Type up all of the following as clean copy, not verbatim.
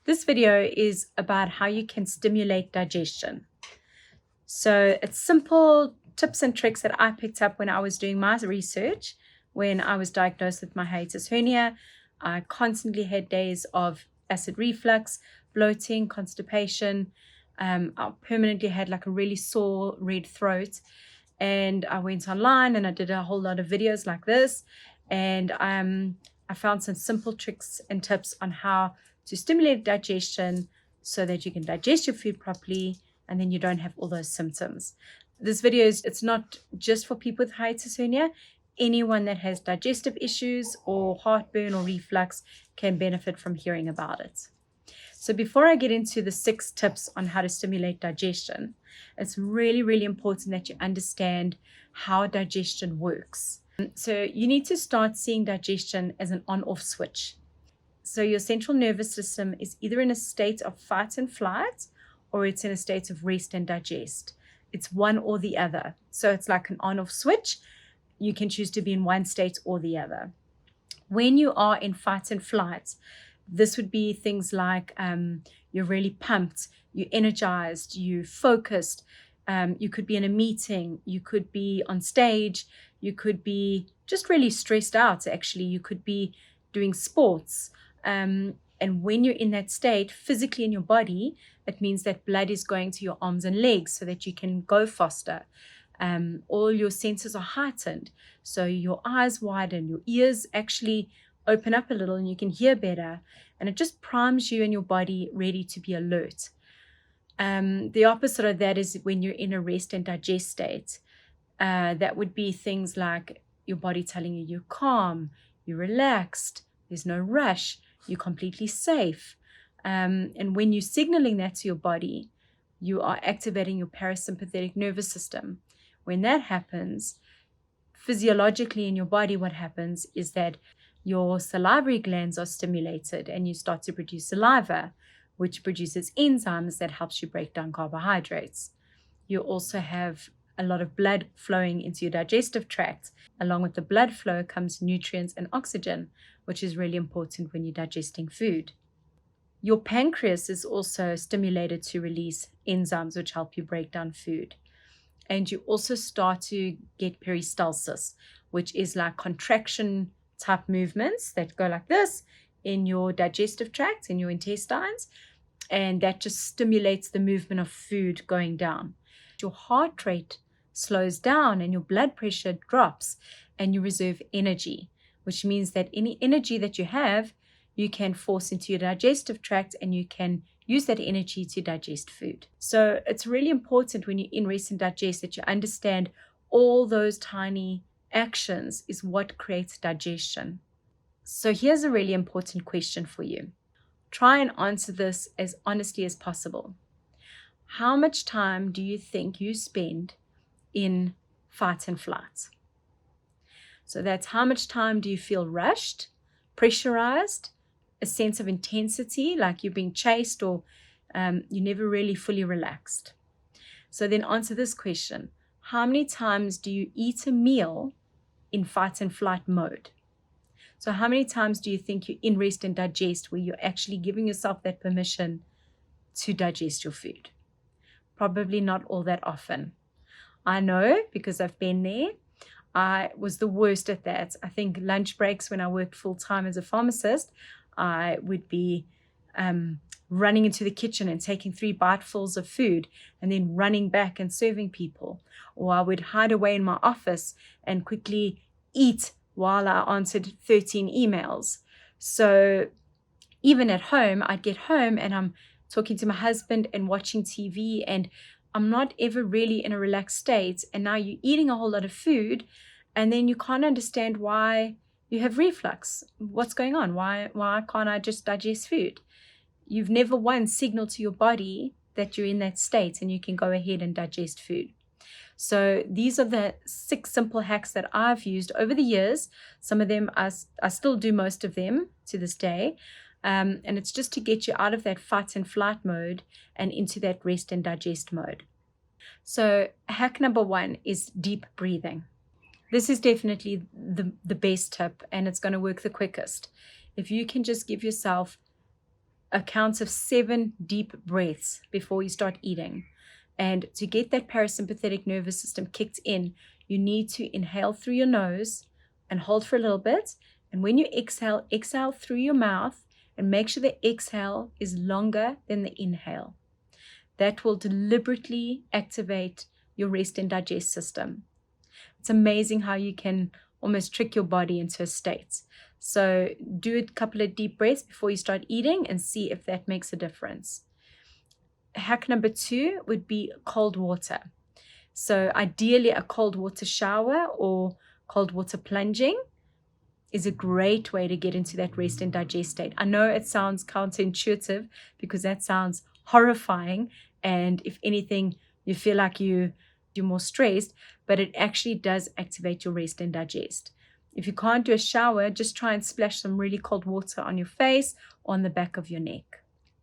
This video is about how you can stimulate digestion. So it's simple tips and tricks that I picked up when I was doing my research. When I was diagnosed with my hiatus hernia, I constantly had days of acid reflux, bloating, constipation. I permanently had like a really sore red throat. And I went online and I did a whole lot of videos like this. And I found some simple tricks and tips on how to stimulate digestion so that you can digest your food properly and then you don't have all those symptoms. This video it's not just for people with hiatus hernia. Anyone that has digestive issues or heartburn or reflux can benefit from hearing about it. So before I get into the 6 tips on how to stimulate digestion, it's really, really important that you understand how digestion works. So you need to start seeing digestion as an on-off switch. So your central nervous system is either in a state of fight and flight or it's in a state of rest and digest. It's one or the other. So it's like an on-off switch. You can choose to be in one state or the other. When you are in fight and flight, this would be things like you're really pumped, you're energized, you're focused. You could be in a meeting, you could be on stage, you could be just really stressed out, actually. You could be doing sports. And when you're in that state, physically in your body, it means that blood is going to your arms and legs so that you can go faster. All your senses are heightened. So your eyes widen, your ears actually open up a little and you can hear better. And it just primes you and your body ready to be alert. The opposite of that is when you're in a rest and digest state. That would be things like your body telling you you're calm, you're relaxed, there's no rush, you're completely safe. And when you're signaling that to your body, you are activating your parasympathetic nervous system. When that happens, physiologically in your body, what happens is that your salivary glands are stimulated and you start to produce saliva, which produces enzymes that helps you break down carbohydrates. You also have a lot of blood flowing into your digestive tract. Along with the blood flow comes nutrients and oxygen, which is really important when you're digesting food. Your pancreas is also stimulated to release enzymes which help you break down food. And you also start to get peristalsis, which is like contraction type movements that go like this in your digestive tract, in your intestines, and that just stimulates the movement of food going down. Your heart rate slows down and your blood pressure drops and you reserve energy, which means that any energy that you have, you can force into your digestive tract and you can use that energy to digest food. So it's really important when you're in rest and digest that you understand all those tiny actions is what creates digestion. So here's a really important question for you. Try and answer this as honestly as possible. How much time do you think you spend in fight and flight? So that's how much time do you feel rushed, pressurized, a sense of intensity, like you're being chased or you're never really fully relaxed. So then answer this question. How many times do you eat a meal in fight and flight mode? So how many times do you think you're in rest and digest where you're actually giving yourself that permission to digest your food? Probably not all that often. I know because I've been there. I was the worst at that. I think lunch breaks when I worked full-time as a pharmacist, I would be running into the kitchen and taking 3 bitefuls of food and then running back and serving people. Or I would hide away in my office and quickly eat while I answered 13 emails. So even at home, I'd get home and I'm talking to my husband and watching TV and I'm not ever really in a relaxed state. And now you're eating a whole lot of food and then you can't understand why you have reflux. What's going on? Why can't I just digest food? You've never once signaled to your body that you're in that state and you can go ahead and digest food. So these are the 6 simple hacks that I've used over the years. Some of them, I still do most of them to this day. And it's just to get you out of that fight and flight mode and into that rest and digest mode. So hack number 1 is deep breathing. This is definitely the best tip and it's going to work the quickest. If you can just give yourself a count of 7 deep breaths before you start eating. And to get that parasympathetic nervous system kicked in, you need to inhale through your nose and hold for a little bit. And when you exhale, exhale through your mouth and make sure the exhale is longer than the inhale. That will deliberately activate your rest and digest system. It's amazing how you can almost trick your body into a state. So do a couple of deep breaths before you start eating and see if that makes a difference. Hack number 2 would be cold water. So ideally a cold water shower or cold water plunging is a great way to get into that rest and digest state. I know it sounds counterintuitive because that sounds horrifying, and if anything, you feel like you're more stressed, but it actually does activate your rest and digest. If you can't do a shower, just try and splash some really cold water on your face or on the back of your neck.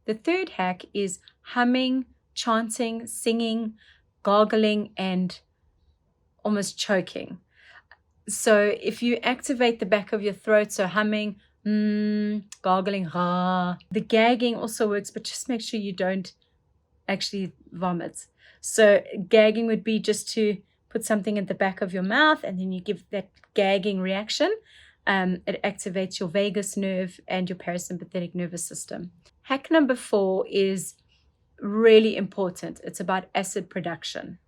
The third hack is humming, chanting, singing, gargling, and almost choking. So if you activate the back of your throat, so humming, gargling, the gagging also works, but just make sure you don't actually vomit. So gagging would be just to put something at the back of your mouth and then you give that gagging reaction. It activates your vagus nerve and your parasympathetic nervous system. Hack number 4 is really important. It's about acid production.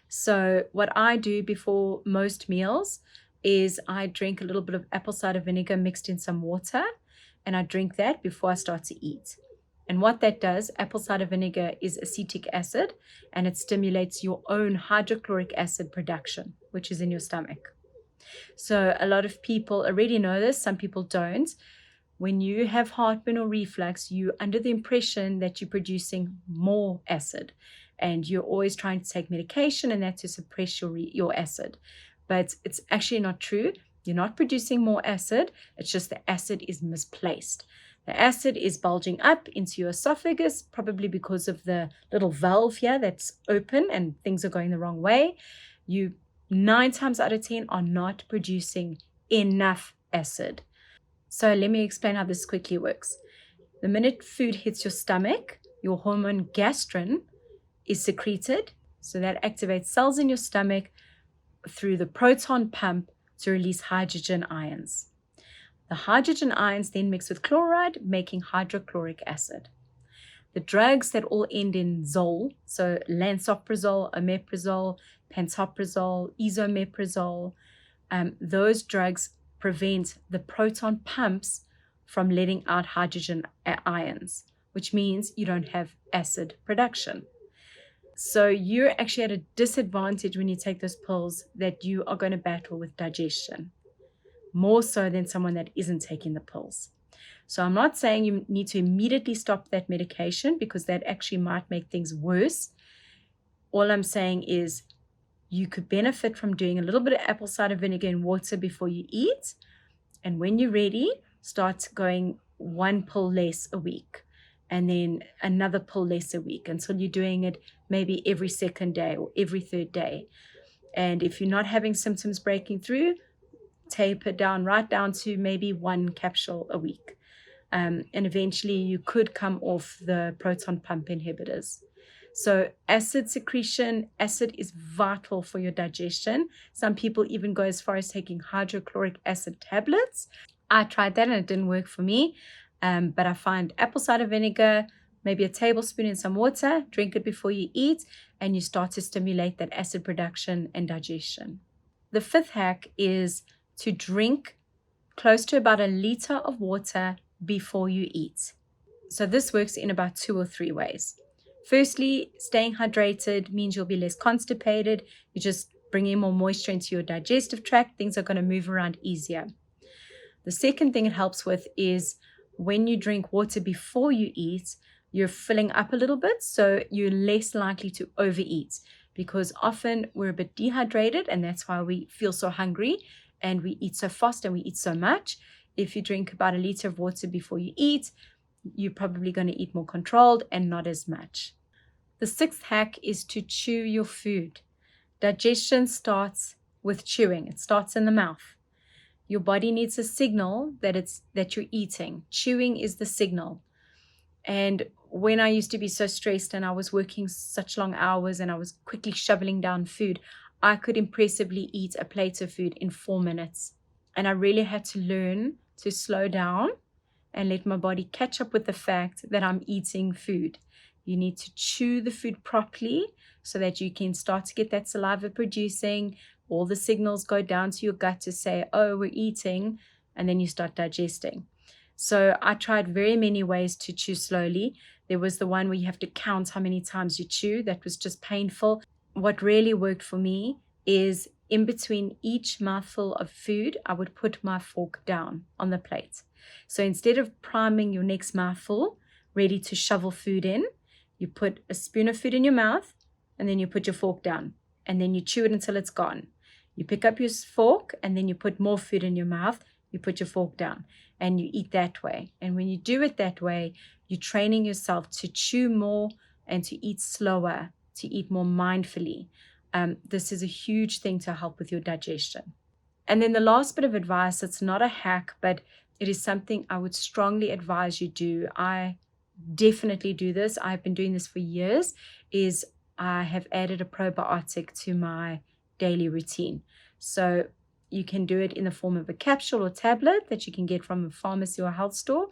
So what I do before most meals is I drink a little bit of apple cider vinegar mixed in some water, and I drink that before I start to eat. And what that does, apple cider vinegar is acetic acid, and it stimulates your own hydrochloric acid production, which is in your stomach. So a lot of people already know this, some people don't. When you have heartburn or reflux, you're under the impression that you're producing more acid, and you're always trying to take medication and that to suppress your acid. But it's actually not true. You're not producing more acid. It's just the acid is misplaced. The acid is bulging up into your esophagus, probably because of the little valve here that's open and things are going the wrong way. You 9 times out of 10 are not producing enough acid. So let me explain how this quickly works. The minute food hits your stomach, your hormone gastrin is secreted. So that activates cells in your stomach through the proton pump to release hydrogen ions. The hydrogen ions then mix with chloride, making hydrochloric acid. The drugs that all end in zol, so lansoprazole, omeprazole, pantoprazole, esomeprazole, those drugs prevent the proton pumps from letting out hydrogen ions, which means you don't have acid production. So you're actually at a disadvantage when you take those pills that you are going to battle with digestion, more so than someone that isn't taking the pills. So I'm not saying you need to immediately stop that medication because that actually might make things worse. All I'm saying is you could benefit from doing a little bit of apple cider vinegar and water before you eat. And when you're ready, start going 1 pill less a week and then another pill less a week until you're doing it maybe every second day or every third day. And if you're not having symptoms breaking through, taper down right down to maybe 1 capsule a week. And eventually you could come off the proton pump inhibitors. So acid secretion, acid is vital for your digestion. Some people even go as far as taking hydrochloric acid tablets. I tried that and it didn't work for me. But I find apple cider vinegar, maybe a tablespoon in some water, drink it before you eat, and you start to stimulate that acid production and digestion. The 5th hack is to drink close to about 1 liter of water before you eat. So this works in about 2 or 3 ways. Firstly, staying hydrated means you'll be less constipated. You're just bringing more moisture into your digestive tract. Things are going to move around easier. The second thing it helps with is when you drink water before you eat, you're filling up a little bit, so you're less likely to overeat because often we're a bit dehydrated and that's why we feel so hungry and we eat so fast and we eat so much. If you drink about 1 liter of water before you eat, you're probably going to eat more controlled and not as much. The 6th hack is to chew your food. Digestion starts with chewing. It starts in the mouth. Your body needs a signal that you're eating. Chewing is the signal. And when I used to be so stressed and I was working such long hours and I was quickly shoveling down food, I could impressively eat a plate of food in 4 minutes. And I really had to learn to slow down and let my body catch up with the fact that I'm eating food. You need to chew the food properly so that you can start to get that saliva producing. All the signals go down to your gut to say, oh, we're eating, and then you start digesting. So I tried very many ways to chew slowly. There was the one where you have to count how many times you chew. That was just painful. What really worked for me is in between each mouthful of food, I would put my fork down on the plate. So instead of priming your next mouthful, ready to shovel food in, you put a spoon of food in your mouth, and then you put your fork down, and then you chew it until it's gone. You pick up your fork, and then you put more food in your mouth, you put your fork down, and you eat that way. And when you do it that way, you're training yourself to chew more and to eat slower, to eat more mindfully. This is a huge thing to help with your digestion. And then the last bit of advice, it's not a hack, but it is something I would strongly advise you do. I definitely do this. I've been doing this for years, is I have added a probiotic to my daily routine. So you can do it in the form of a capsule or tablet that you can get from a pharmacy or a health store,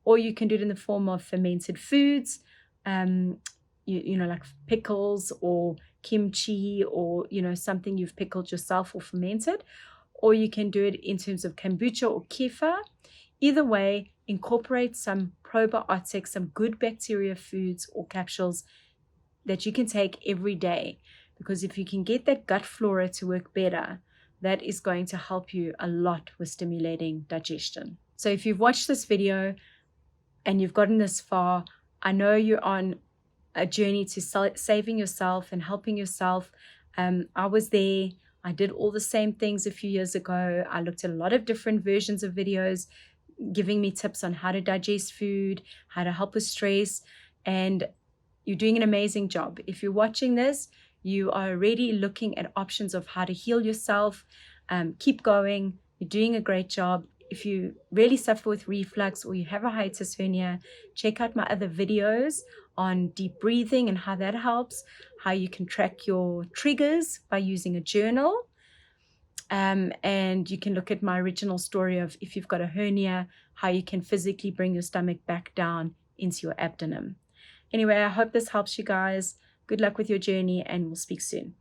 or you can do it in the form of fermented foods, like pickles or kimchi, or something you've pickled yourself or fermented, or you can do it in terms of kombucha or kefir. Either way, incorporate some probiotics, some good bacteria foods or capsules that you can take every day, because if you can get that gut flora to work better, that is going to help you a lot with stimulating digestion. So if you've watched this video and you've gotten this far, I know you're on a journey to saving yourself and helping yourself. I was there. I did all the same things a few years ago. I looked at a lot of different versions of videos giving me tips on how to digest food, how to help with stress, and you're doing an amazing job. If you're watching this, you are already looking at options of how to heal yourself. Keep going. You're doing a great job. If you really suffer with reflux or you have a hiatus hernia, check out my other videos on deep breathing and how that helps, how you can track your triggers by using a journal. And you can look at my original story of if you've got a hernia, how you can physically bring your stomach back down into your abdomen. Anyway, I hope this helps you guys. Good luck with your journey, and we'll speak soon.